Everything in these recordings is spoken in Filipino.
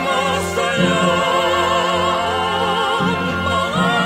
Masaya ang mga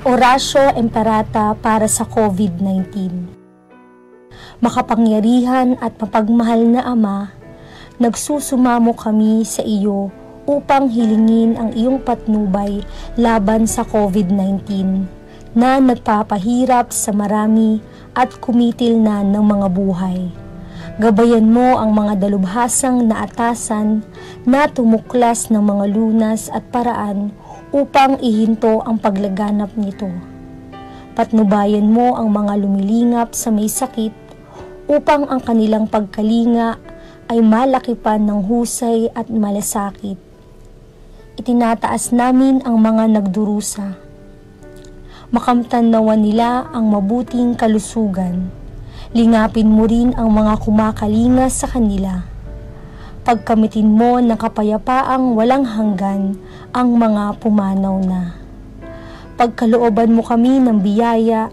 Oratio Imperata para sa COVID-19. Makapangyarihan at mapagmahal na Ama, nagsusumamo kami sa iyo upang hilingin ang iyong patnubay laban sa COVID-19 na nagpapahirap sa marami at kumitil na ng mga buhay. Gabayan mo ang mga dalubhasang naatasan na tumuklas ng mga lunas at paraan upang ihinto ang paglaganap nito. Patnubayan mo ang mga lumilingap sa may sakit upang ang kanilang pagkalinga ay malakipan ng husay at malasakit. Itinataas namin ang mga nagdurusa. Makamtan nawa nila ang mabuting kalusugan. Lingapin mo rin ang mga kumakalinga sa kanila. Pagkamitin mo ng kapayapaang walang hanggan ang mga pumanaw na. Pagkalooban mo kami ng biyaya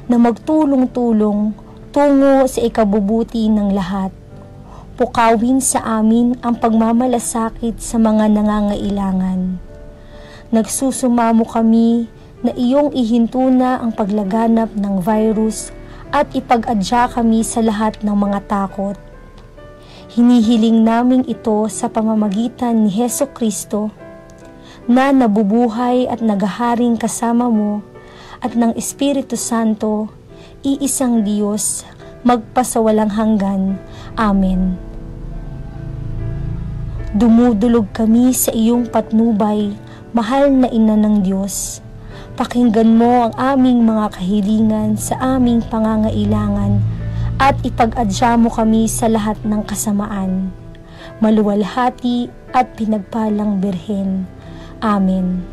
na magtulong-tulong tungo sa ikabubuti ng lahat. Pukawin sa amin ang pagmamalasakit sa mga nangangailangan. Nagsusumamo kami na iyong ihinto na ang paglaganap ng virus at ipag-adya kami sa lahat ng mga takot. Hinihiling namin ito sa pamamagitan ni Hesukristo na nabubuhay at naghaharing kasama mo at ng Espiritu Santo, iisang Diyos, magpasawalang hanggan. Amen. Dumudulog kami sa iyong patnubay, mahal na Ina ng Diyos. Pakinggan mo ang aming mga kahilingan sa aming pangangailangan at ipag-adya mo kami sa lahat ng kasamaan. Maluwalhati at pinagpalang Birhen. Amen.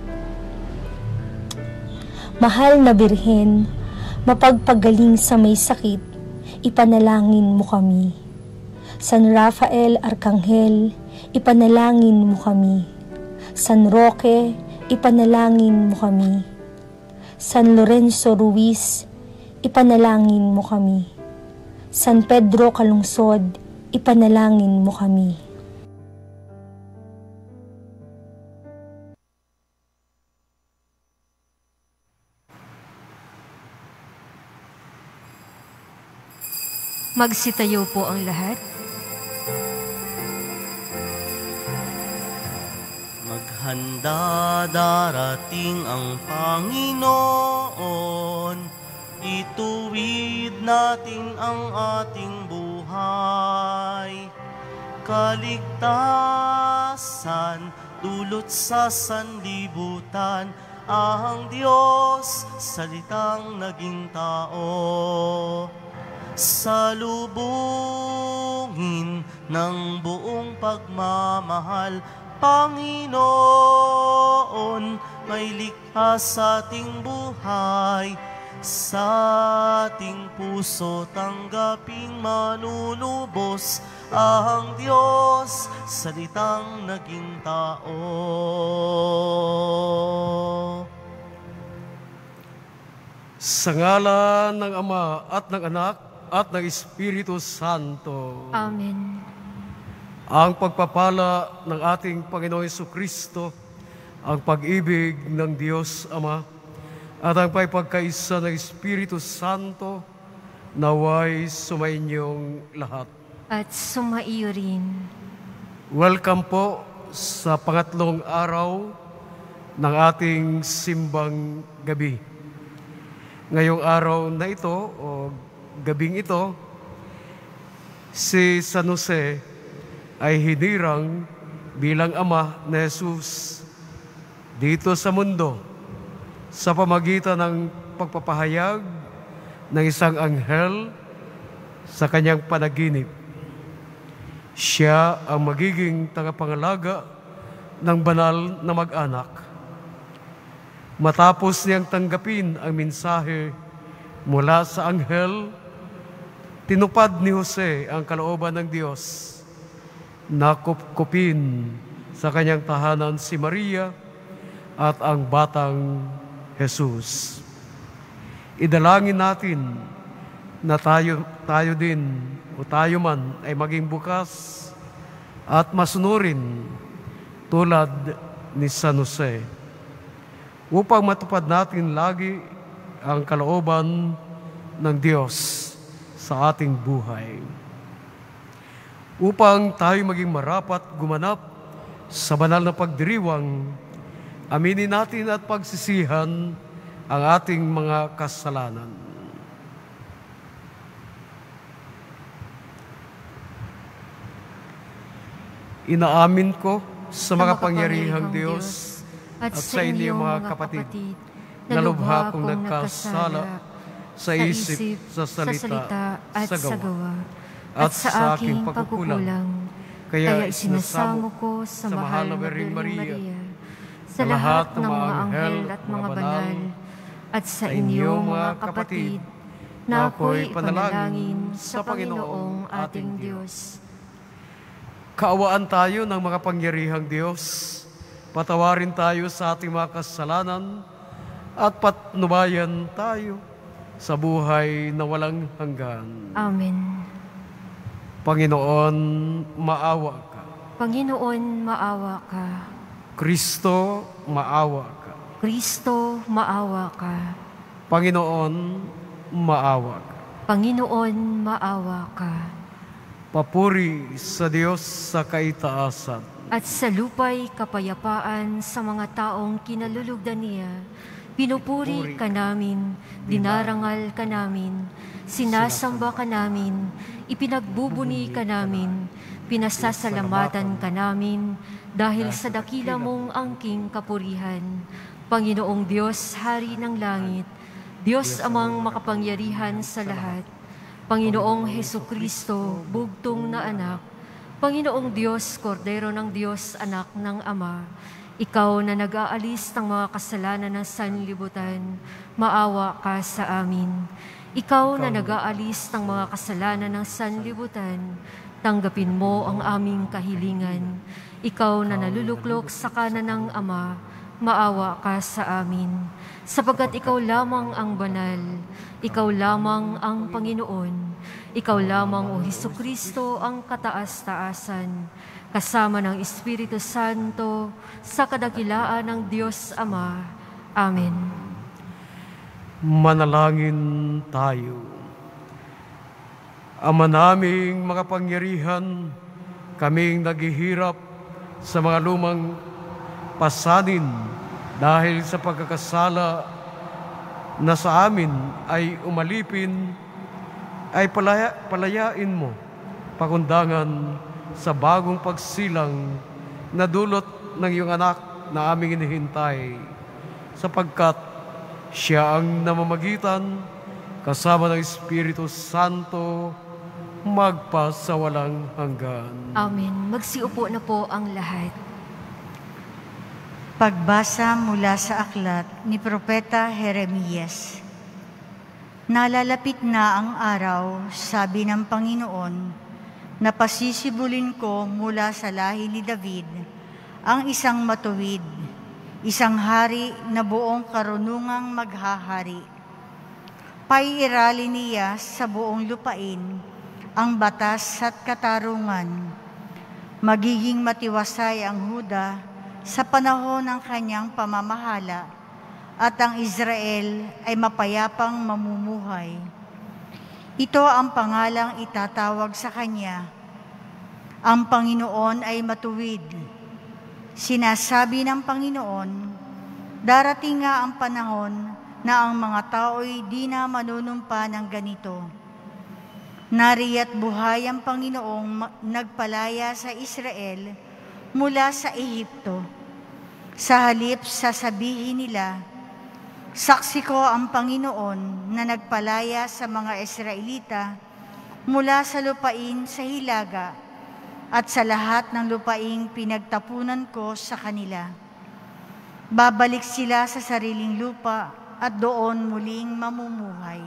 Mahal na Birhen, mapagpagaling sa may sakit, ipanalangin mo kami. San Rafael Arkanghel, ipanalangin mo kami. San Roque, ipanalangin mo kami. San Lorenzo Ruiz, ipanalangin mo kami. San Pedro Calungsod, ipanalangin mo kami. Magsitayo po ang lahat. Maghanda, darating ang Panginoon. Ituwid natin ang ating buhay. Kaligtasan, dulot sa sanlibutan. Ang Diyos, salitang naging tao. Salubungin ng buong pagmamahal, Panginoon, may likha sa ating buhay. Sa ating puso tanggaping manunubos ang Diyos, salitang naging tao. Sa ngalan ng Ama at ng Anak at ng Espiritu Santo. Amen. Ang pagpapala ng ating Panginoon Jesucristo, ang pag-ibig ng Diyos Ama, at ang pagkaisa ng Espiritu Santo, naway sumainyong lahat. At sumaiyo rin. Welcome po sa pangatlong araw ng ating simbang gabi. Ngayong araw na ito, o gabing ito, si San Jose ay hinirang bilang ama ni Jesus dito sa mundo sa pamagitan ng pagpapahayag ng isang anghel sa kanyang panaginip. Siya ang magiging tagapangalaga ng banal na mag-anak. Matapos niyang tanggapin ang mensahe mula sa anghel, tinupad ni Jose ang kalooban ng Diyos na kupkupin sa kanyang tahanan si Maria at ang batang Jesus. Idalangin natin na tayo din o tayo man ay maging bukas at masunurin tulad ni San Jose. upang matupad natin lagi ang kalooban ng Diyos sa ating buhay. Upang tayo maging marapat gumanap sa banal na pagdiriwang, aminin natin at pagsisihan ang ating mga kasalanan. Inaamin ko sa makapangyarihang Diyos at sa inyong mga kapatid na lubha kong nagkasala sa isip, sa salita, at sa gawa, at sa aking pagkukulang. Kaya isinasamo ko sa mahal na Birheng Maria, sa lahat ng mga anghel at mga banal, at sa inyong mga kapatid, na ako'y panalangin sa Panginoong ating Diyos. Kaawaan tayo ng makapangyarihang Diyos, patawarin tayo sa ating mga kasalanan, at patnubayan tayo sa buhay na walang hanggan. Amen. Panginoon, maawa ka. Panginoon, maawa ka. Kristo, maawa ka. Kristo, maawa ka. Panginoon, maawa ka. Panginoon, maawa ka. Papuri sa Diyos sa kaitaasan. At sa lupa'y kapayapaan sa mga taong kinalulugdan niya. Pinupuri ka namin, dinarangal ka namin, sinasamba ka namin, ipinagbubuni ka namin, pinasasalamatan ka namin, dahil sa dakila mong angking kapurihan. Panginoong Diyos, Hari ng langit, Diyos amang makapangyarihan sa lahat, Panginoong Hesukristo, bugtong na anak, Panginoong Diyos, Kordero ng Diyos, anak ng Ama, Ikaw na nag-aalis ng mga kasalanan ng sanlibutan, maawa ka sa amin. Ikaw na nag-aalis ng mga kasalanan ng sanlibutan, tanggapin mo ang aming kahilingan. Ikaw na naluluklok sa kanan ng Ama, maawa ka sa amin. Sapagkat ikaw lamang ang banal, ikaw lamang ang Panginoon, ikaw lamang o Hesukristo ang kataas-taasan, kasama ng Espiritu Santo, sa kadakilaan ng Diyos Ama. Amen. Manalangin tayo. Ama naming makapangyarihan, kaming naghihirap sa mga lumang pasanin dahil sa pagkakasala na sa amin ay umalipin, ay palayain mo pakundangan sa bagong pagsilang na dulot ng iyong anak na aming inihintay, sapagkat siya ang namamagitan kasama ng Espiritu Santo magpasawalang hanggan. Amen. Magsiupo na po ang lahat. Pagbasa mula sa aklat ni Propeta Jeremias. Nalalapit na ang araw, sabi ng Panginoon, na pasisibulin ko mula sa lahi ni David ang isang matuwid, isang hari na buong karunungang maghahari. Paiirali niya sa buong lupain ang batas at katarungan. Magiging matiwasay ang Huda sa panahon ng kanyang pamamahala, at ang Israel ay mapayapang mamumuhay. Ito ang pangalang itatawag sa kanya. Ang Panginoon ay matuwid. Sinasabi ng Panginoon, darating nga ang panahon na ang mga tao'y di na manunumpa ng ganito. Nariya't buhay ang Panginoong nagpalaya sa Israel mula sa Ehipto. Sa halip sasabihin nila, saksi ko ang Panginoon na nagpalaya sa mga Israelita mula sa lupain sa Hilaga at sa lahat ng lupaing pinagtapunan ko sa kanila. Babalik sila sa sariling lupa at doon muling mamumuhay.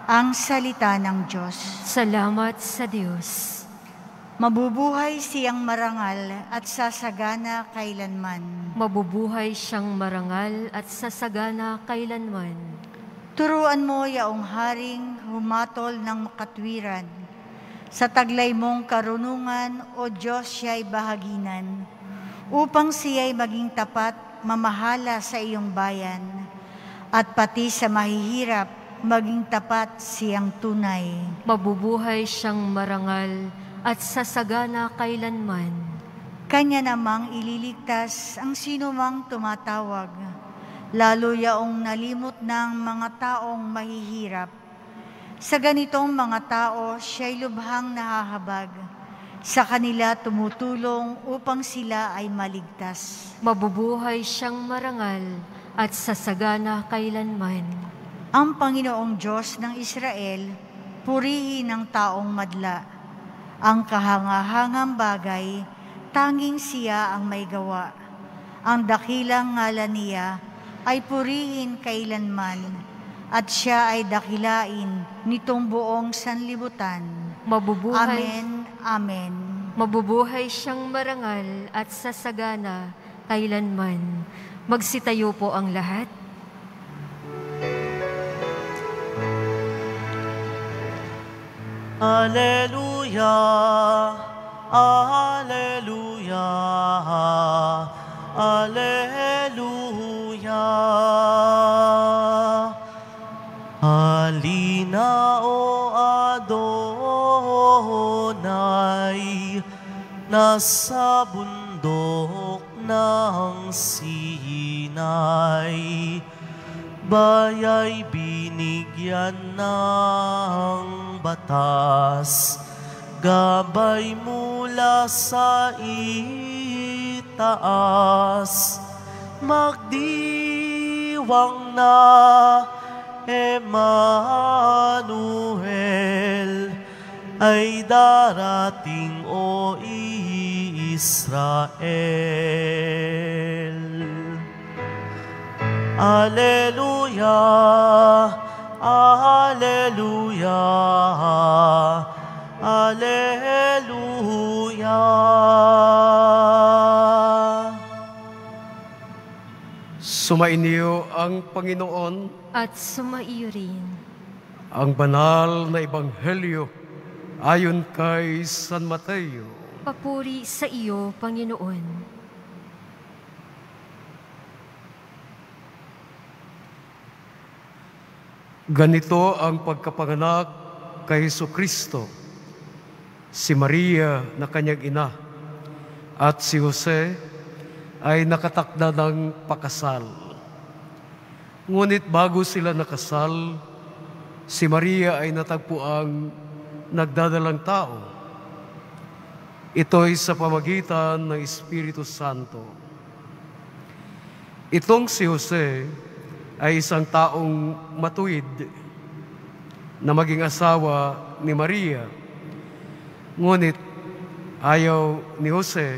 Ang salita ng Diyos. Salamat sa Diyos. Mabubuhay siyang marangal at sasagana kailanman. Mabubuhay siyang marangal at sasagana kailanman. Turuan mo yaong haring humatol ng makatwiran. Sa taglay mong karunungan, O Diyos, siya'y bahaginan, upang siya'y maging tapat mamahala sa iyong bayan, at pati sa mahihirap, maging tapat siyang tunay. Mabubuhay siyang marangal at sasagana kailanman. Kanya namang ililigtas ang sinumang tumatawag, lalo yaong nalimot ng mga taong mahihirap. Sa ganitong mga tao, siya'y lubhang nahahabag. Sa kanila tumutulong upang sila ay maligtas. Mabubuhay siyang marangal at sasagana kailanman. Ang Panginoong Diyos ng Israel, purihin ang taong madla. Ang kahangahangang bagay, tanging siya ang may gawa. Ang dakilang ngalan niya ay purihin kailanman, at siya ay dakilain nitong buong sanlibutan. Mabubuhay, Amen. Amen. mabubuhay siyang marangal at sasagana kailanman. Magsitayo po ang lahat. Alleluia, Alleluia, Alleluia. Halina o Adonai, nasa bundok ng Sinai, baya'y binigyan ng batas, gabay mula sa itaas, magdiwang na Emmanuel ay darating, o Israel. Alleluia, Alleluia, Alleluia. Sumainyo ang Panginoon At sumaiyo rin. ang banal na ebanghelyo ayon kay San Mateo. Papuri sa iyo, Panginoon. Ganito ang pagkapanganak kay Jesucristo. Si Maria na kanyang ina at si Jose ay nakatakda ng pakasal. Ngunit bago sila nakasal, si Maria ay natagpuang nagdadalang tao. Ito'y sa pamagitan ng Espiritu Santo. Itong si Jose ay isang taong matuwid na maging asawa ni Maria. Ngunit ayaw ni Jose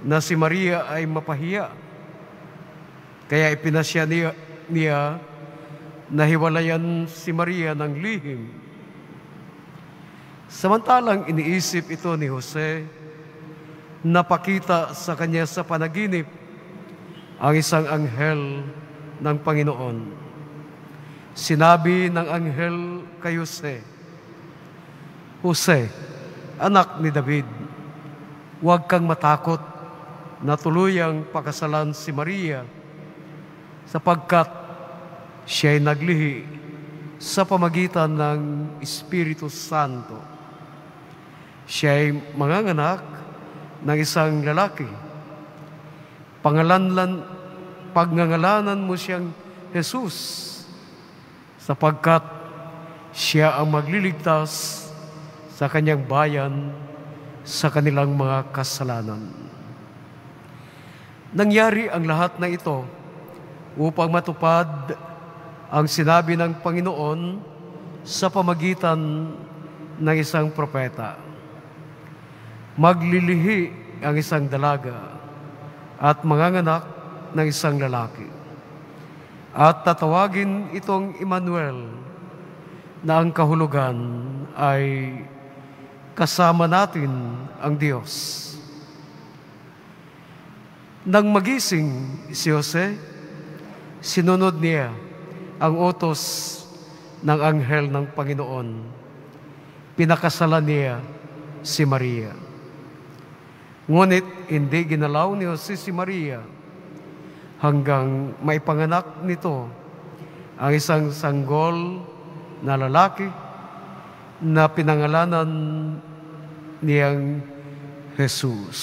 na si Maria ay mapahiya. Kaya ipinasya niya na hiwalayan si Maria ng lihim. Samantalang iniisip ito ni Jose, napakita sa kanya sa panaginip ang isang anghel ng Panginoon. Sinabi ng anghel kay Jose, Jose, anak ni David, huwag kang matakot na tuluyang pakasalan si Maria, sapagkat siya'y naglihi sa pamagitan ng Espiritu Santo. Siya'y manganganak ng isang lalaki. Pangangalanan mo siyang Jesus, sapagkat siya ang magliligtas sa kanyang bayan sa kanilang mga kasalanan. Nangyari ang lahat na ito upang matupad ang sinabi ng Panginoon sa pamagitan ng isang propeta. Maglilihi ang isang dalaga at manganganak ng isang lalaki. At tatawagin itong Emmanuel, na ang kahulugan ay kasama natin ang Diyos. Nang magising si Jose, sinunod niya ang utos ng anghel ng Panginoon. Pinakasalan niya si Maria. Ngunit hindi ginalaw ni Jose si Maria hanggang maipanganak nito ang isang sanggol na lalaki na pinangalanan niyang Jesus.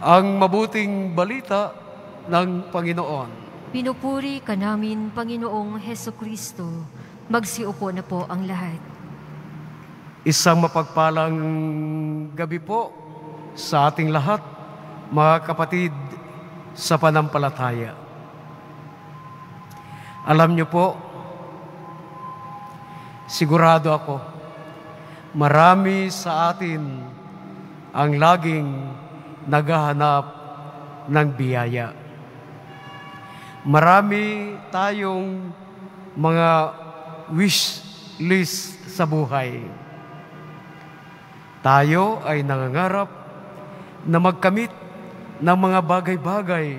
Ang mabuting balita ng Panginoon. Pinupuri ka namin, Panginoong Hesukristo. Magsiupo na po ang lahat. Isang mapagpalang gabi po sa ating lahat, mga kapatid sa panampalataya. Alam niyo po, sigurado ako, marami sa atin ang laging naghahanap ng biyaya. Marami tayong mga wish list sa buhay. Tayo ay nangangarap na magkamit ng mga bagay-bagay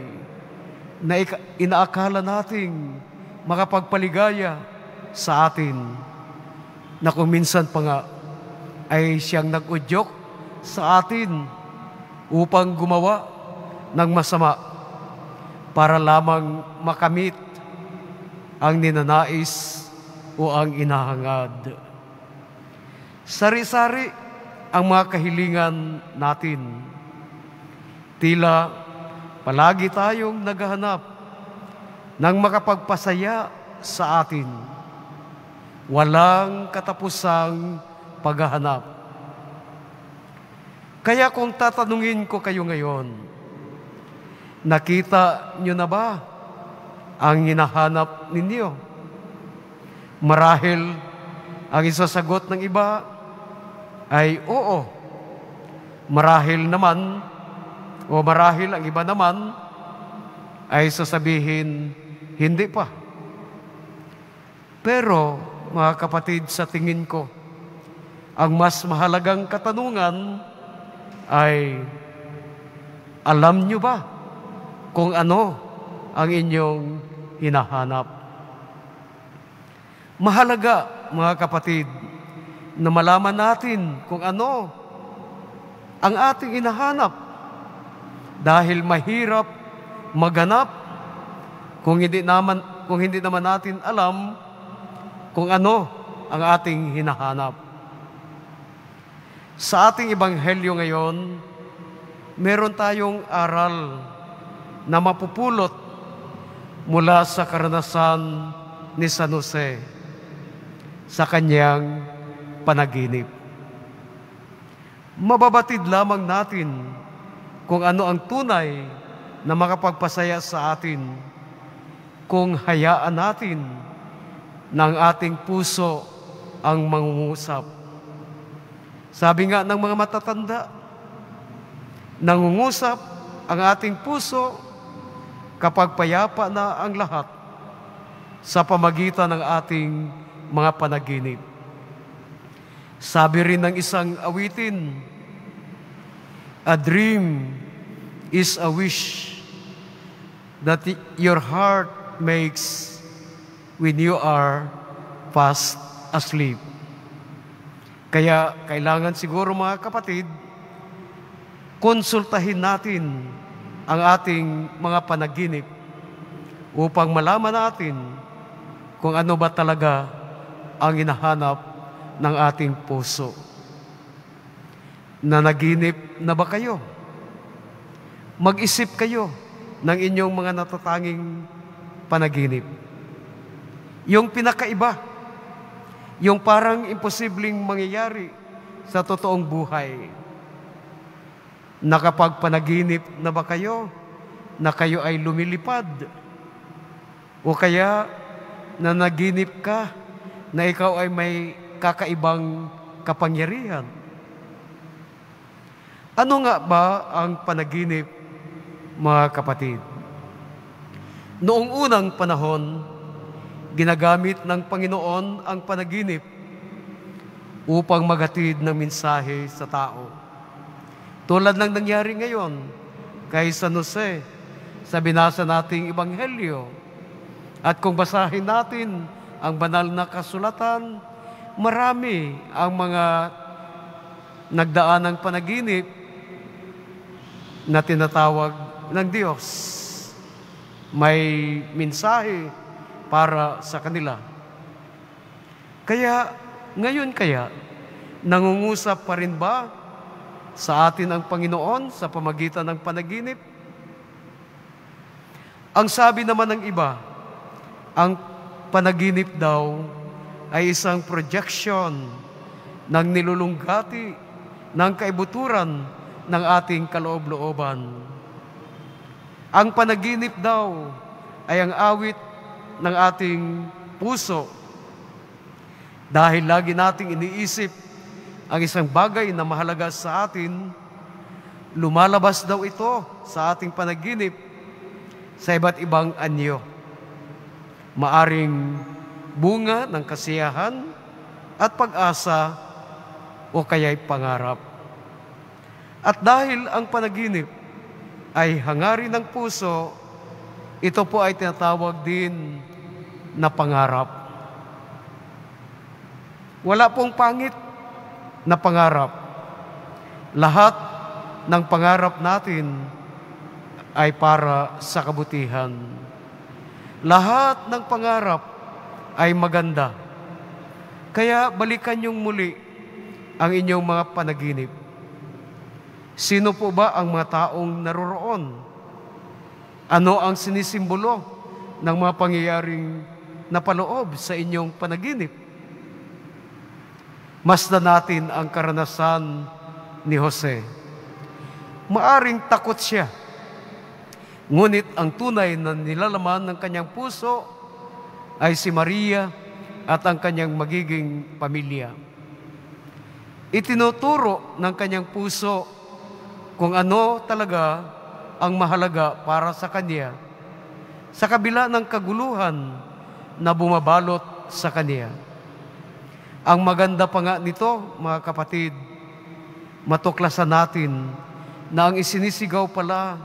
na inaakala nating makapagpaligaya sa atin, na kung minsan pa nga ay siyang nag-udyok sa atin upang gumawa ng masama para lamang makamit ang ninanais o ang inahangad. Sari-sari ang mga kahilingan natin. Tila palagi tayong naghahanap ng makapagpasaya sa atin. Walang katapusang paghahanap. Kaya kung tatanungin ko kayo ngayon, nakita niyo na ba ang hinahanap ninyo? Marahil ang isasagot ng iba ay oo. Marahil naman, o marahil ang iba naman ay sasabihin, hindi pa. Pero, mga kapatid, sa tingin ko, ang mas mahalagang katanungan ay, alam nyo ba kung ano ang inyong hinahanap? Mahalaga, mga kapatid, na malaman natin kung ano ang ating hinahanap. Dahil mahirap maghanap kung hindi naman natin alam kung ano ang ating hinahanap. Sa ating ebanghelyo ngayon, meron tayong aral na mapupulot mula sa karanasan ni San Jose sa kanyang panaginip. Mababatid lamang natin kung ano ang tunay na makapagpasaya sa atin kung hayaan natin ng ating puso ang mangungusap. Sabi nga ng mga matatanda, nangungusap ang ating puso kapag payapa na ang lahat sa pamagitan ng ating mga panaginip. Sabi rin ng isang awitin, a dream is a wish that your heart makes when you are fast asleep. Kaya kailangan siguro, mga kapatid, konsultahin natin ang ating mga panaginip upang malaman natin kung ano ba talaga ang hinahanap ng ating puso. Nanaginip na ba kayo? Mag-isip kayo ng inyong mga natatanging panaginip. Yung pinakaiba, yung parang imposibleng mangyayari sa totoong buhay. Nakapagpanaginip na ba kayo na kayo ay lumilipad? O kaya nanaginip ka na ikaw ay may kakaibang kapangyarihan? Ano nga ba ang panaginip, mga kapatid? Noong unang panahon, ginagamit ng Panginoon ang panaginip upang maghatid ng mensahe sa tao. Tulad ng nangyari ngayon kay San Jose sa binasa nating ebanghelyo. At kung basahin natin ang banal na kasulatan, marami ang mga nagdaan ng panaginip na tinatawag ng Diyos. May mensahe para sa kanila. Kaya, ngayon nangungusap pa rin ba sa atin ang Panginoon sa pamagitan ng panaginip? Ang sabi naman ng iba, ang panaginip daw ay isang projection ng nilulunggati ng kaibuturan ng ating kaloob-looban. Ang panaginip daw ay ang awit ng ating puso dahil lagi nating iniisip ang isang bagay na mahalaga sa atin, lumalabas daw ito sa ating panaginip sa iba't ibang anyo. Maaring bunga ng kasiyahan at pag-asa o kaya'y pangarap. At dahil ang panaginip ay hangarin ng puso, ito po ay tinatawag din na pangarap. Wala pong pangit na pangarap. Lahat ng pangarap natin ay para sa kabutihan. Lahat ng pangarap ay maganda. Kaya balikan niyong muli ang inyong mga panaginip. Sino po ba ang mga taong naroroon? Ano ang sinisimbolo ng mga pangyayaring napaloob sa inyong panaginip? Masdan natin ang karanasan ni Jose. Maaring takot siya, ngunit ang tunay na nilalaman ng kanyang puso ay si Maria at ang kanyang magiging pamilya. Itinuturo ng kanyang puso kung ano talaga ang mahalaga para sa kanya sa kabila ng kaguluhan na bumabalot sa kanya. Ang maganda pa nga nito, mga kapatid, matuklasan natin na ang isinisigaw pala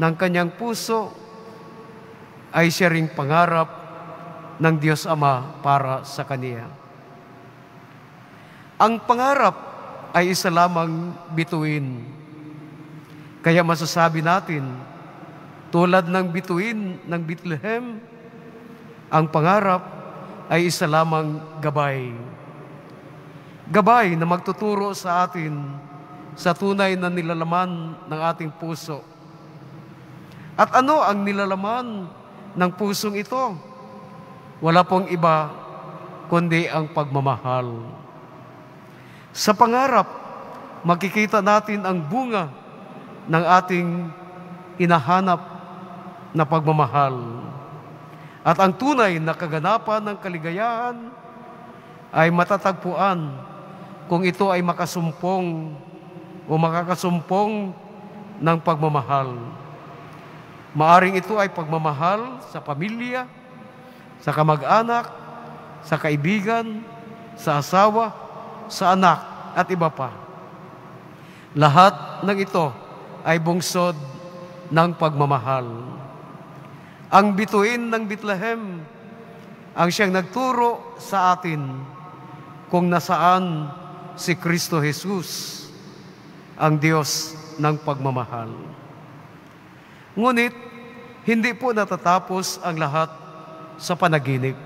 ng kanyang puso ay siya ring pangarap ng Diyos Ama para sa kaniya. Ang pangarap ay isa lamang bituin. Kaya masasabi natin, tulad ng bituin ng Bethlehem, ang pangarap ay isa lamang gabay. Gabay na magtuturo sa atin sa tunay na nilalaman ng ating puso. At ano ang nilalaman ng pusong ito? Wala pong iba kundi ang pagmamahal. Sa pangarap, makikita natin ang bunga ng ating hinahanap na pagmamahal. At ang tunay na kaganapan ng kaligayahan ay matatagpuan kung ito ay makasumpong o makakasumpong ng pagmamahal. Maaring ito ay pagmamahal sa pamilya, sa kamag-anak, sa kaibigan, sa asawa, sa anak, at iba pa. Lahat ng ito ay bungsod ng pagmamahal. Ang bituin ng Bethlehem ang siyang nagturo sa atin kung nasaan si Kristo Jesus, ang Diyos ng pagmamahal. Ngunit, hindi po natatapos ang lahat sa panaginip.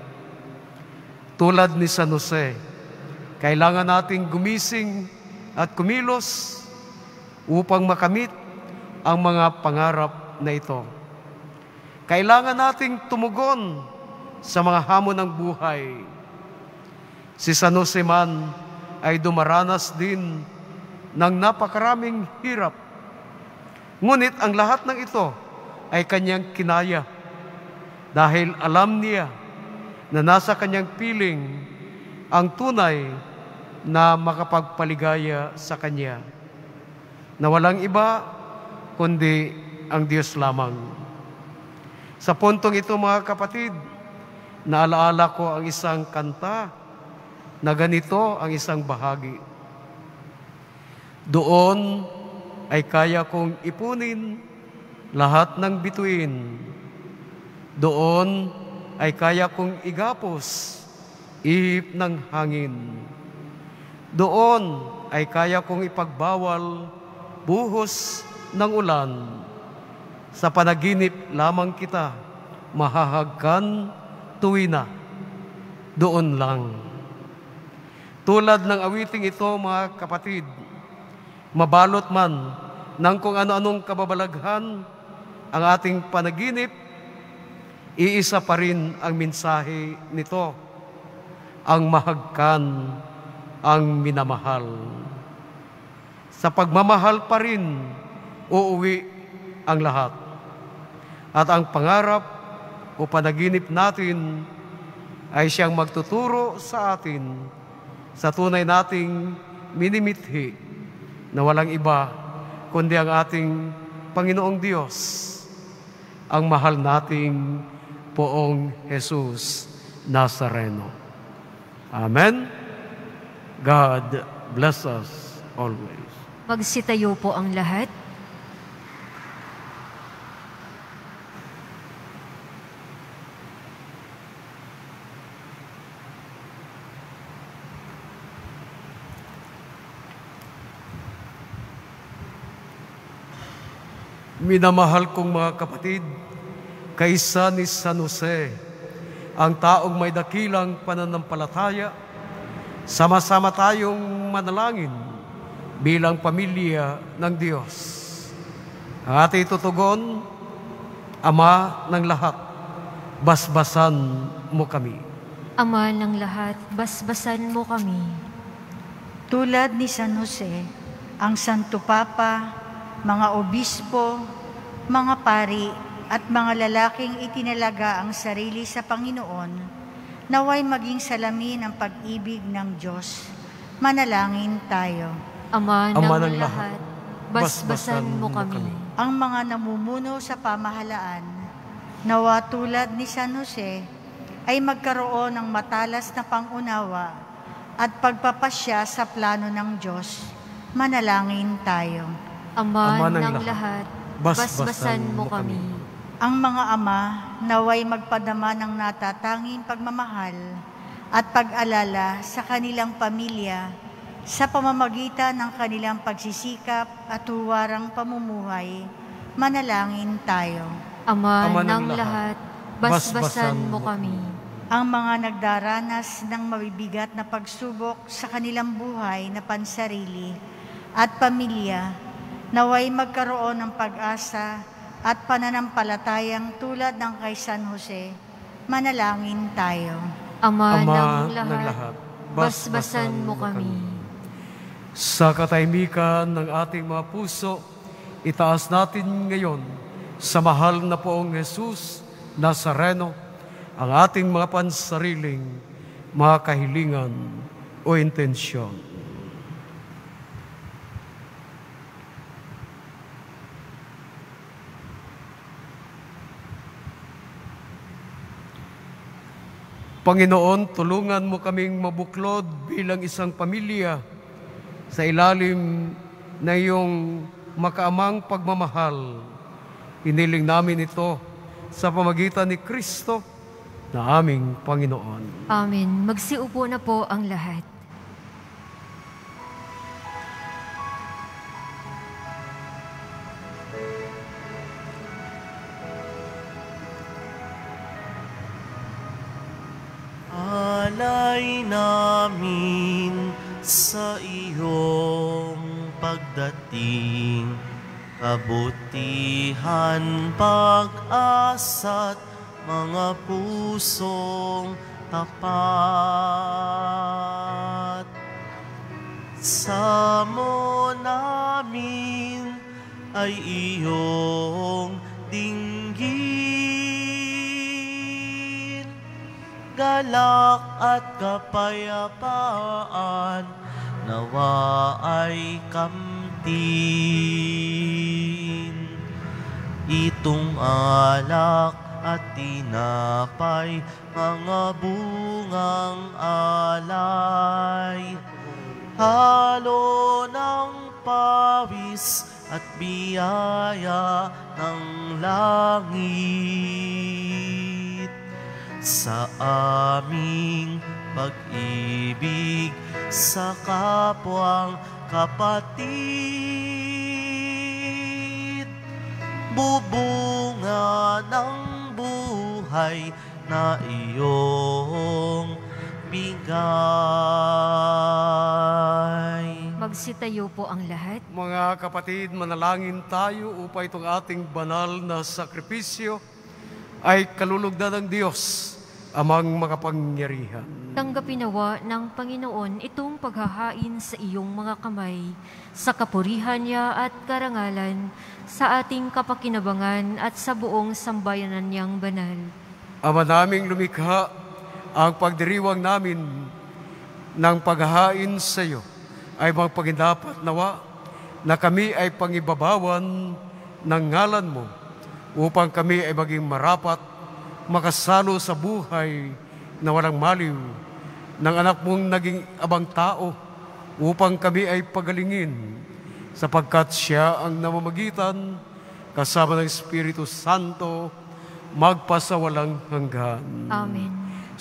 Tulad ni San Jose, kailangan nating gumising at kumilos upang makamit ang mga pangarap na ito. Kailangan nating tumugon sa mga hamon ng buhay. Si San Jose man ay dumaranas din ng napakaraming hirap. Ngunit ang lahat ng ito ay kanyang kinaya dahil alam niya na nasa kanyang piling ang tunay na makapagpaligaya sa kanya, na walang iba kundi ang Diyos lamang. Sa puntong ito, mga kapatid, naalaala ko ang isang kanta na ganito ang isang bahagi. Doon ay kaya kong ipunin lahat ng bituin. Doon ay kaya kong igapos ihip ng hangin. Doon ay kaya kong ipagbawal buhos ng ulan, sa panaginip lamang kita mahahagkan tuwina, doon lang. Tulad ng awiting ito, mga kapatid, mabalot man ng kung ano-anong kababalaghan ang ating panaginip, iisa pa rin ang mensahe nito, ang mahagkan, ang minamahal. Sa pagmamahal pa rin, uuwi ang lahat. At ang pangarap o panaginip natin ay siyang magtuturo sa atin sa tunay nating minimithi na walang iba kundi ang ating Panginoong Diyos, ang mahal nating Poong Jesus Nazareno. Amen. God bless us always. Magsitayo po ang lahat. Minamahal kong mga kapatid, kaysa ni San Jose, ang taong may dakilang pananampalataya, sama-sama tayong manalangin bilang pamilya ng Diyos. Ang ating tutugon, Ama ng lahat, basbasan mo kami. Ama ng lahat, basbasan mo kami. Tulad ni San Jose, ang Santo Papa, mga obispo, mga pari, at mga lalaking itinalaga ang sarili sa Panginoon, naway maging salamin ang pag-ibig ng Diyos. Manalangin tayo. Ama ng lahat, basbasan mo kami. Ang mga namumuno sa pamahalaan, nawa tulad ni San Jose, ay magkaroon ng matalas na pangunawa at pagpapasya sa plano ng Diyos. Manalangin tayo. Ama ng lahat, basbasan mo kami. Ang mga ama naway magpadama ng natatanging pagmamahal at pag-alala sa kanilang pamilya sa pamamagitan ng kanilang pagsisikap at huwarang pamumuhay. Manalangin tayo. Ama ng lahat, basbasan mo kami. Ang mga nagdaranas ng mabibigat na pagsubok sa kanilang buhay na pansarili at pamilya, naway magkaroon ng pag-asa at pananampalatayang tulad ng kay San Jose. Manalangin tayo. Ama ng lahat, basbasan mo kami. Sa katahimikan ng ating mga puso, itaas natin ngayon sa mahal na Poong Jesus Nazareno ang ating mga pansariling mga kahilingan o intensyon. Panginoon, tulungan mo kaming mabuklod bilang isang pamilya sa ilalim na iyong makaamang pagmamahal. Hiniling namin ito sa pamagitan ni Kristo na aming Panginoon. Amen. Magsiupo na po ang lahat. Alay namin sa iyong pagdating, kabutihan, pag-asa't mga pusong tapat. Sa mo namin ay iyong dinggin, galak at kapayapaan nawa ay kamtin. Itong alak at tinapay, mga bungang alay, halo ng pawis at biyaya ng langit. Sa aming pag-ibig sa kapwang kapatid, bubunga ng buhay na iyong bigay. Magsitayo po ang lahat. Mga kapatid, manalangin tayo upang itong ating banal na sakripisyo ay kalulugdan ng Diyos, amang makapangyarihan. Tanggapin nawa ng Panginoon itong paghahain sa iyong mga kamay, sa kapurihan niya at karangalan, sa ating kapakinabangan at sa buong sambayanan niyang banal. Ama naming lumikha, ang pagdiriwang namin ng paghahain sa iyo ay magpagindapat nawa na kami ay pangibabawan ng ngalan mo upang kami ay maging marapat makasalo sa buhay na walang maliw ng anak mong naging abang tao upang kami ay pagalingin sapagkat siya ang namamagitan kasama ng Espiritu Santo magpasawalang hanggan. Amen.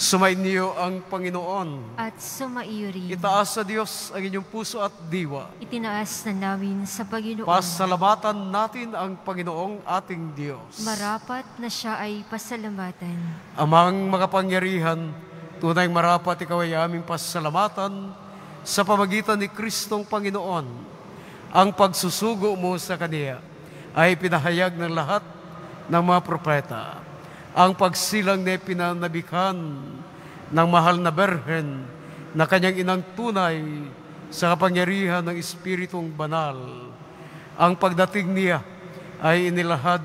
Sumainyo ang Panginoon. At sumaiyo rin. Itaas sa Diyos ang inyong puso at diwa. Itinaas na namin sa Panginoon. Pasalamatan natin ang Panginoong ating Diyos. Marapat na siya ay pasalamatan. Amang makapangyarihan, tunay marapat ikaw ay aming pasalamatan sa pamagitan ni Kristong Panginoon. Ang pagsusugo mo sa Kaniya ay pinahayag ng lahat ng mga propeta. Ang pagsilang na pinanabikan ng mahal na Berhen na kanyang inang tunay sa kapangyarihan ng Espiritong Banal. Ang pagdating niya ay inilahad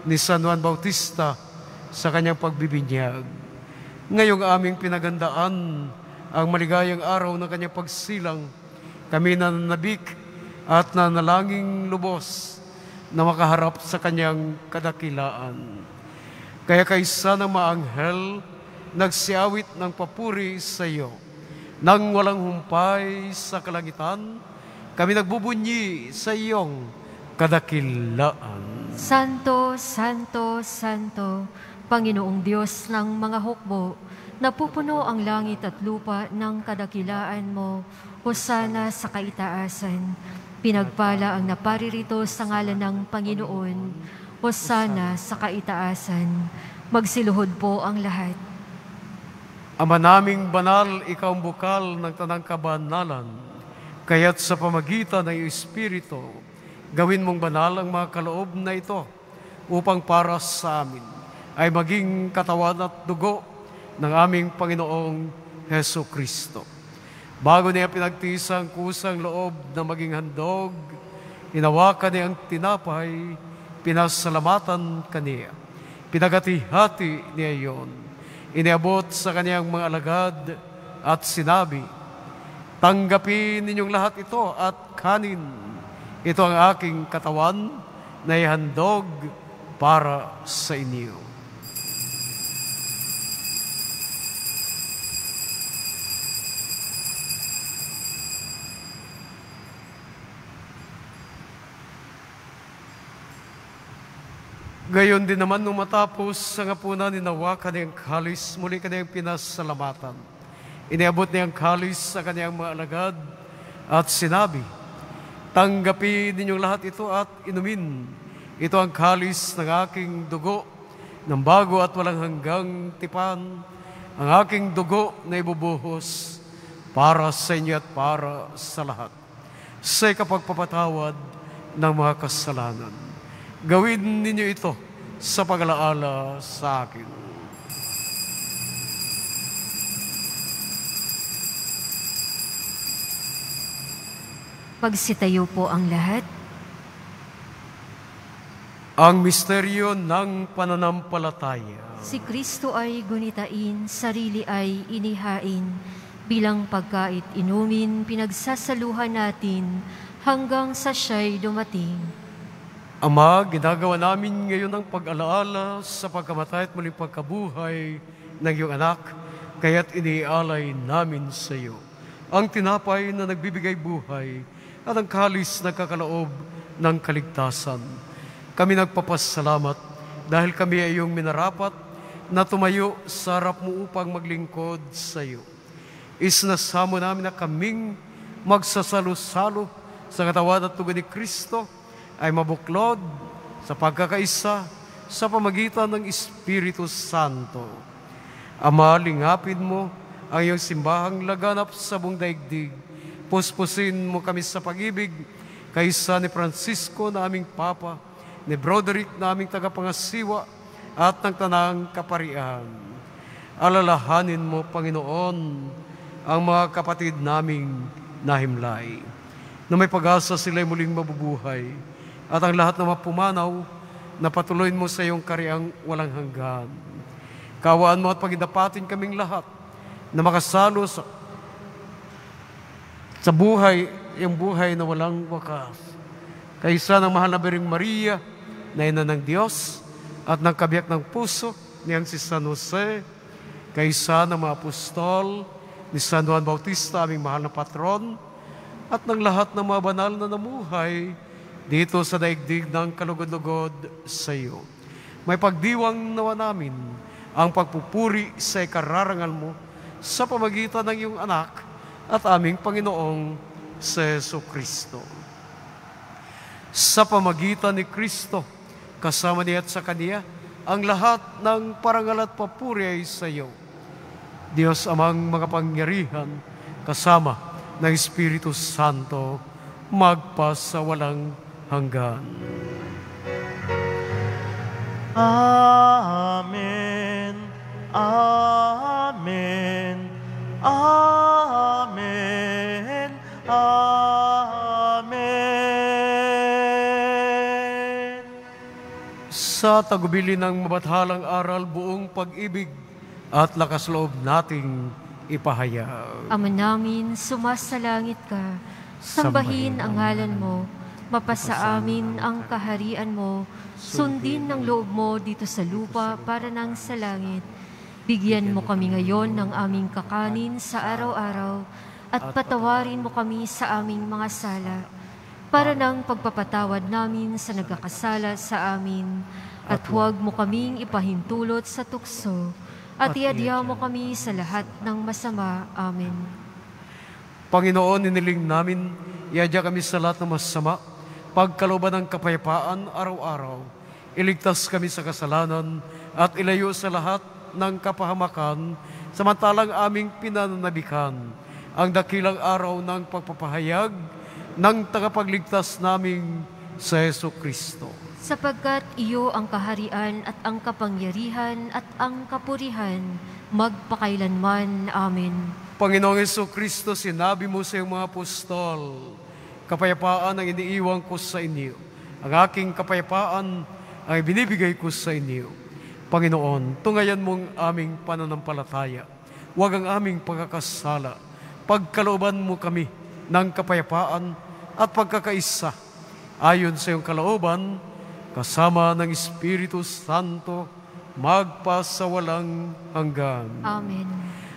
ni San Juan Bautista sa kanyang pagbibinyag. Ngayong aming pinagandaan ang maligayang araw ng kanyang pagsilang, kami nananabik at nanalangin lubos na makaharap sa kanyang kadakilaan. Kaya kaysa ng maanghel, nagsiawit ng papuri sa iyo. Nang walang humpay sa kalangitan, kami nagbubunyi sa iyong kadakilaan. Santo, Santo, Santo, Panginoong Diyos ng mga hukbo, napupuno ang langit at lupa ng kadakilaan mo. Hosana sa kaitaasan. Pinagpala ang naparirito sa ngalan ng Panginoon. Hosana sa kaitaasan. Magsiluhod po ang lahat. Ama naming banal, ikaw ang bukal ng tanang kabanalan. Kaya't sa pamagitan ng Espiritu, gawin mong banal ang mga kaloob na ito upang para sa amin ay maging katawan at dugo ng aming Panginoong Heso Kristo. Bago niya pinagtiis ang kusang loob na maging handog, hinawakan niya ang tinapay, pinasalamatan kaniya. Pinagati-hati niya iyon. Iniabot sa kaniyang mga alagad at sinabi, tanggapin ninyong lahat ito at kanin. Ito ang aking katawan na ihandog para sa inyo. Gayon din naman nung matapos sa ngapunan, ninawa kaniyang kalis, muli kaniyang pinasalamatan. Iniabot niyang kalis sa kaniyang mga alagad at sinabi, tanggapin ninyong lahat ito at inumin. Ito ang kalis ng aking dugo, ng bago at walang hanggang tipan, ang aking dugo na ibubuhos para sa inyo at para sa lahat, sa ikapagpapatawad ng mga kasalanan. Gawin ninyo ito sa pag-alaala sa akin. Magsitayo po ang lahat. Ang misteryo ng pananampalataya. Si Kristo ay gunitain, sarili ay inihain. Bilang pagkait inumin, pinagsasaluhan natin hanggang sa siya'y dumating. Ama, ginagawa namin ngayon ang pag-alaala sa pagkamatay at muling pagkabuhay ng iyong anak, kaya't inialay namin sa iyo ang tinapay na nagbibigay buhay at ang kalis na kakaloob ng kaligtasan. Kami nagpapasalamat dahil kami ay iyong minarapat na tumayo sa harap mo upang maglingkod sa iyo. Isinasamo namin na kaming magsasalo-salo sa katawan at tugon ni Kristo ay mabuklod sa pagkakaisa sa pamagitan ng Espiritu Santo. Ama, lingapin mo ang iyong simbahang laganap sa buong daigdig. Puspusin mo kami sa pag-ibig kaysa ni Francisco na aming Papa, ni Broderick na aming tagapangasiwa at ng tanang kaparian. Alalahanin mo, Panginoon, ang mga kapatid naming nahimlay, na may pag-asa sila'y muling mabubuhay, at ang lahat na mapumanaw, na patuloyin mo sa iyong kariang walang hanggan. Kawaan mo at pagidapatin kaming lahat na makasalo sa buhay, yung buhay na walang wakas. Kaysa ng mahal na Birheng Maria, na ina ng Diyos, at ng kabiyak ng puso niyang si San Jose, kaysa ng mga apostol, ni San Juan Bautista, aming mahal na patron, at ng lahat ng mga banal na namuhay dito sa daigdig ng kalugod-lugod sa iyo. May pagdiwang nawa namin ang pagpupuri sa ikararangal mo sa pamagitan ng iyong anak at aming Panginoong si Jesucristo. Sa pamagitan ni Kristo, kasama niya at sa Kaniya, ang lahat ng parangal at papuri ay sa iyo. Diyos amang mga pangyarihan, kasama ng Espiritu Santo, magpasawalang hanggan. Amen. Amen. Amen. Amen. Sa tagubili ng mabathalang aral, buong pag-ibig at lakas loob nating ipahayag. Ama namin, sumasalangit ka, sambahin ang ngalan mo, mapasa amin ang kaharian mo, sundin ng loob mo dito sa lupa para nang sa langit. Bigyan mo kami ngayon ng aming kakanin sa araw-araw at patawarin mo kami sa aming mga sala, para nang pagpapatawad namin sa nagkakasala sa amin, at huwag mo kaming ipahintulot sa tukso, at iadya mo kami sa lahat ng masama. Amen. Panginoon, iniling namin, iadya kami sa lahat ng masama, pagkalooban ng kapayapaan araw-araw. Iligtas kami sa kasalanan at ilayo sa lahat ng kapahamakan, samantalang aming pinananabikan ang dakilang araw ng pagpapahayag ng tagapagligtas naming sa Jesucristo. Sapagkat iyo ang kaharian at ang kapangyarihan at ang kapurihan, magpakailanman. Amen. Panginoong Jesucristo, sinabi mo sa iyong mga apostol, kapayapaan ang iniiwan ko sa inyo. Ang aking kapayapaan ay binibigay ko sa inyo. Panginoon, tungayan mong aming pananampalataya. Huwag ang aming pagkakasala. Pagkalooban mo kami ng kapayapaan at pagkakaisa. Ayon sa iyong kalooban, kasama ng Espiritu Santo, magpasawalang hanggan. Amen.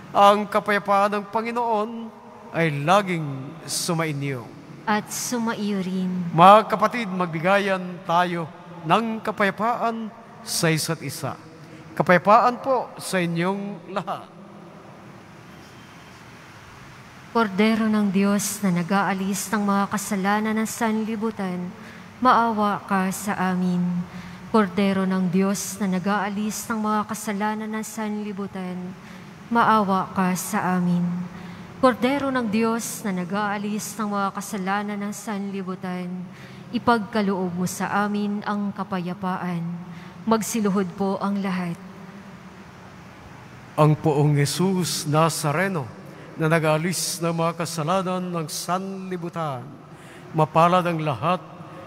Ang kapayapaan ng Panginoon ay laging sumainyo. At sumaiyo rin. Mga kapatid, magbigayan tayo ng kapayapaan sa isa't isa. Kapayapaan po sa inyong lahat. Kordero ng Diyos na nag-aalis ng mga kasalanan ng sanlibutan, maawa ka sa amin. Kordero ng Diyos na nag-aalis ng mga kasalanan ng sanlibutan, maawa ka sa amin. Kordero ng Diyos na nag-aalis ng mga kasalanan ng sanlibutan, ipagkaloob mo sa amin ang kapayapaan. Magsiluhod po ang lahat. Ang poong Jesus Nazareno na nag-aalis ng mga kasalanan ng sanlibutan, mapalad ang lahat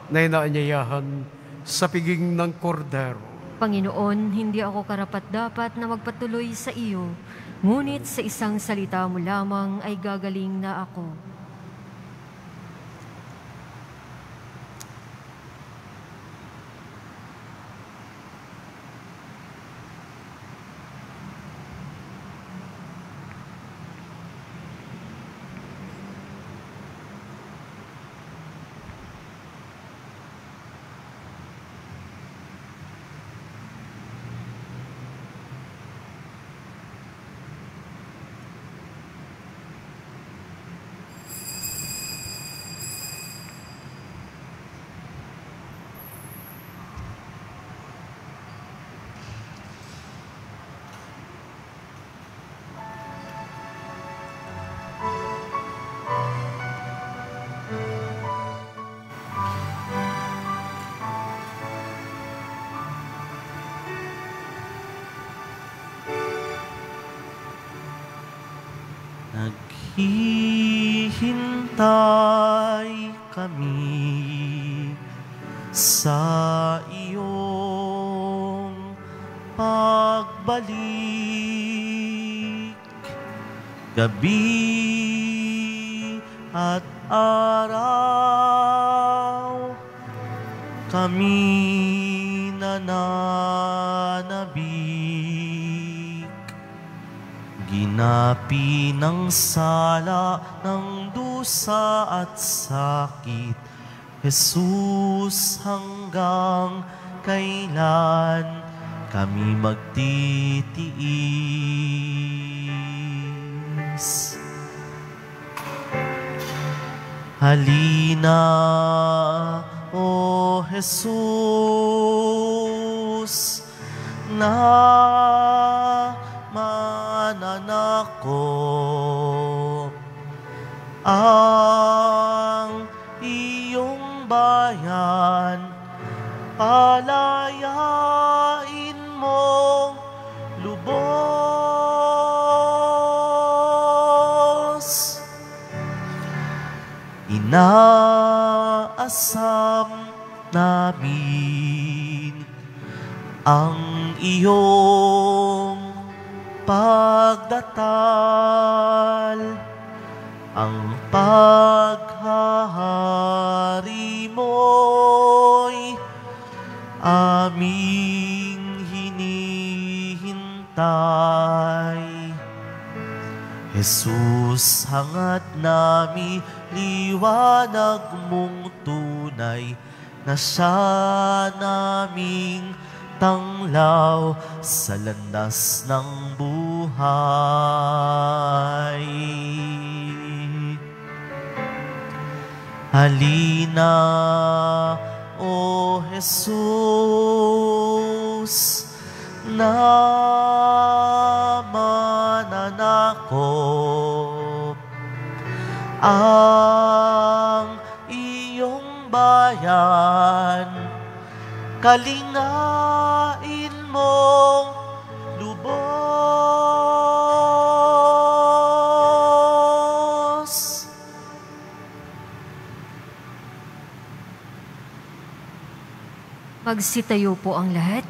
na inaanyayahan sa piging ng kordero. Panginoon, hindi ako karapat-dapat na magpatuloy sa iyo, ngunit sa isang salita mo lamang ay gagaling na ako. hihintay kami sa iyong pagbalik. Gabi at araw kami nananabik, ginapi ng sala ng dusa at sakit. Jesus, hanggang kailan kami magtitiis? Halina, O Jesus, na mananako ang iyong bayan, palayain mo lubos. Inaasam namin ang iyong pagdatal, ang paghahari mo'y aming hinihintay. Jesus, hangad nami liwanag mong tunay, na siya naming tanglaw sa landas ng buhay. Halina, O Jesus, na mananakop ang iyong bayan, kalingain mong lubos. Magsitayo po ang lahat.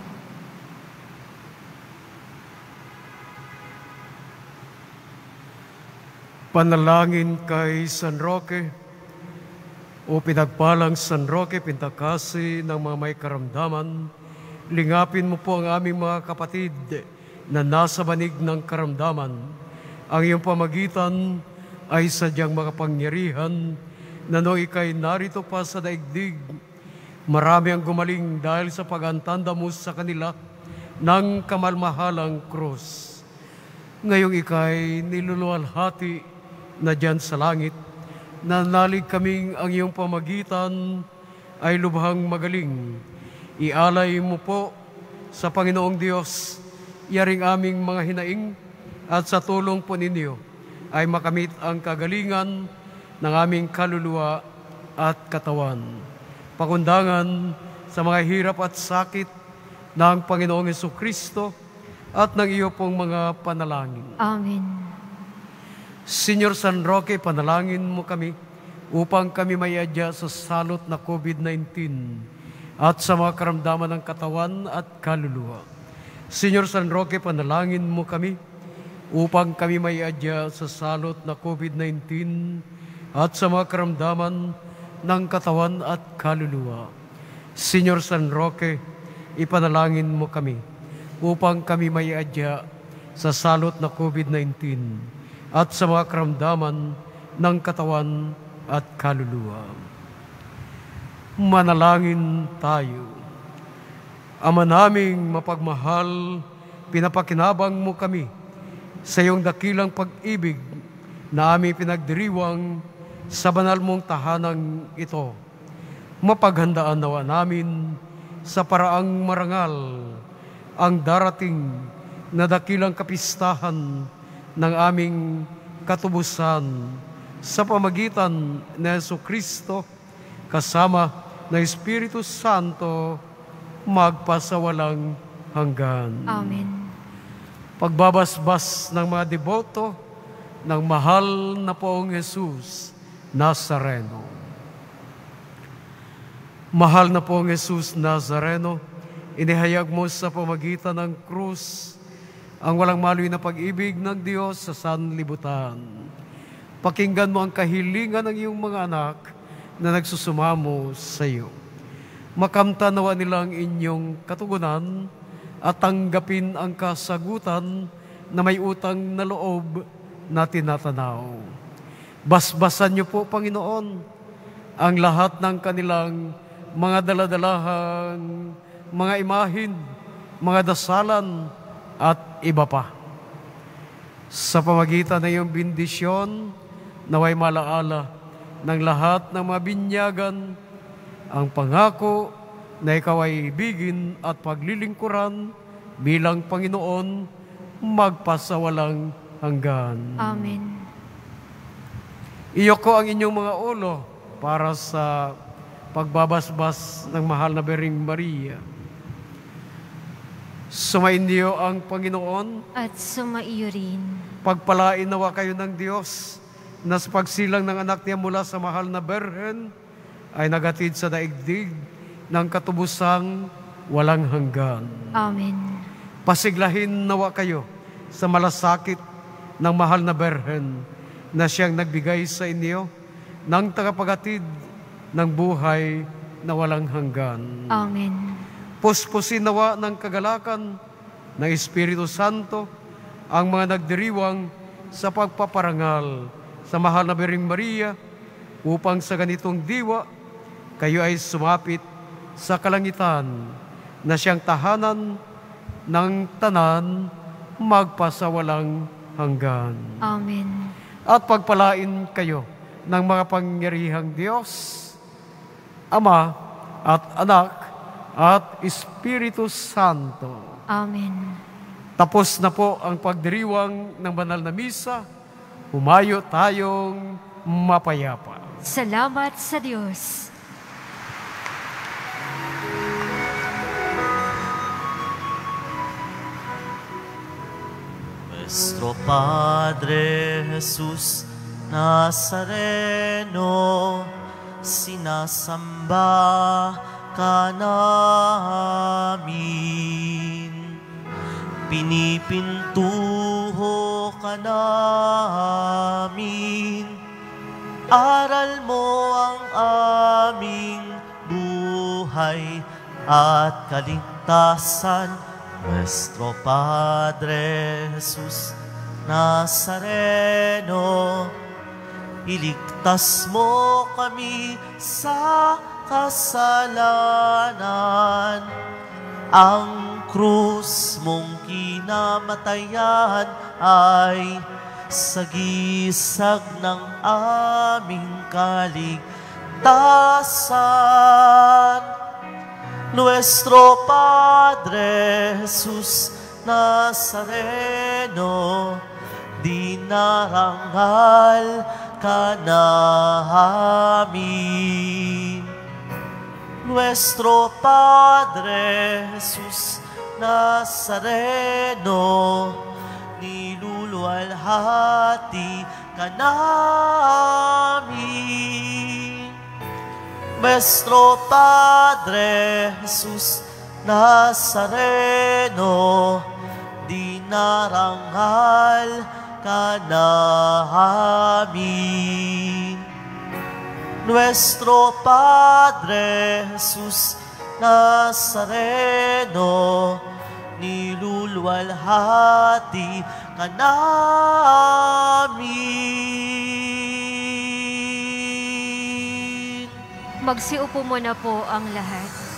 Panalangin kay San Roque. O pinagpalang San Roque, pintakasi ng mga may karamdaman, lingapin mo po ang aming mga kapatid na nasa banig ng karamdaman. Ang iyong pamagitan ay sadyang makapangyarihan na nung ika'y narito pa sa daigdig, marami ang gumaling dahil sa pag-antanda mo sa kanila ng kamalmahalang krus. Ngayong ika'y niluluwalhati na diyan sa langit, nanalig kaming ang iyong pamagitan ay lubhang magaling. Ialay mo po sa Panginoong Diyos yaring aming mga hinaing, at sa tulong po ninyo ay makamit ang kagalingan ng aming kaluluwa at katawan. Pakundangan sa mga hirap at sakit ng Panginoong Jesucristo at ng iyo pong mga panalangin. Amen. Senyor San Roque, panalangin mo kami upang kami maiadya sa salot na COVID-19 at sa mga karamdaman ng katawan at kaluluwa. Senyor San Roque, panalangin mo kami upang kami maiadya sa salot na COVID-19 at sa mga karamdaman ng katawan at kaluluwa. Senyor San Roque, ipanalangin mo kami upang kami maiadya sa salot na COVID-19 at sa mga karamdaman ng katawan at kaluluwa. Manalangin tayo. Ama naming mapagmahal, pinapakinabang mo kami sa iyong dakilang pag-ibig na aming pinagdiriwang sa banal mong tahanang ito. Mapaghandaan nawa namin sa paraang marangal ang darating na dakilang kapistahan ng aming katubusan sa pamagitan ni Jesucristo kasama ng Espiritu Santo magpasawalang hanggan. Amen. Pagbabasbas ng mga deboto ng mahal na poong Jesus Nazareno. Mahal na poong Jesus Nazareno, inihayag mo sa pamagitan ng krus ang walang maloy na pag-ibig ng Diyos sa sanlibutan. Pakinggan mo ang kahilingan ng iyong mga anak na nagsusumamo sa iyo. Makamtan nawa nila ang inyong katugunan at tanggapin ang kasagutan na may utang na loob na tinatanaw. Basbasan niyo po, Panginoon, ang lahat ng kanilang mga daladalahang, mga imahin, mga dasalan, at iba pa. Sa pamagitan ng iyong bendisyon, naway malaala ng lahat ng mga binyagan ang pangako na ikaw ay ibigin at paglilingkuran bilang Panginoon magpasawalang hanggan. Amen. Iyoko ang inyong mga ulo para sa pagbabasbas ng mahal na Bering Maria. Sumainyo ang Panginoon At sumaiyo rin. Pagpalain nawa kayo ng Diyos na sa pagsilang ng anak niya mula sa mahal na Berhen ay nagatid sa daigdig ng katubusang walang hanggan. Amen. Pasiglahin nawa kayo sa malasakit ng mahal na Berhen na siyang nagbigay sa inyo ng tagapagatid ng buhay na walang hanggan. Amen. Puspusin nawa ng kagalakan ng Espiritu Santo ang mga nagdiriwang sa pagpaparangal sa mahal na Bering Maria upang sa ganitong diwa kayo ay sumapit sa kalangitan na siyang tahanan ng tanan magpasawalang hanggan. Amen. At pagpalain kayo ng mga pangyarihang Diyos, Ama at Anak at Espiritu Santo. Amen. Tapos na po ang pagdiriwang ng banal na misa. Humayo tayong mapayapa. Salamat sa Diyos. Nuestro Padre Jesus Nazareno, sinasamba ka namin. Pinipintuho ka namin. Aral mo ang aming buhay at kaligtasan. Nuestro Padre Jesus Nazareno, iligtas mo kami sa kasalanan. Ang krus mong kinamatayan ay sagisag ng aming kaligtasan. Nuestro Padre Jesus Nazareno, dinarangal ka namin. Nuestro Padre Jesus Nazareno, niluluwalhati ka namin. Nuestro Padre Jesus Nazareno, dinarangal ka namin. Nuestro Padre Jesus Nazareno, niluluwalhati ka namin. Magsiupo muna po ang lahat.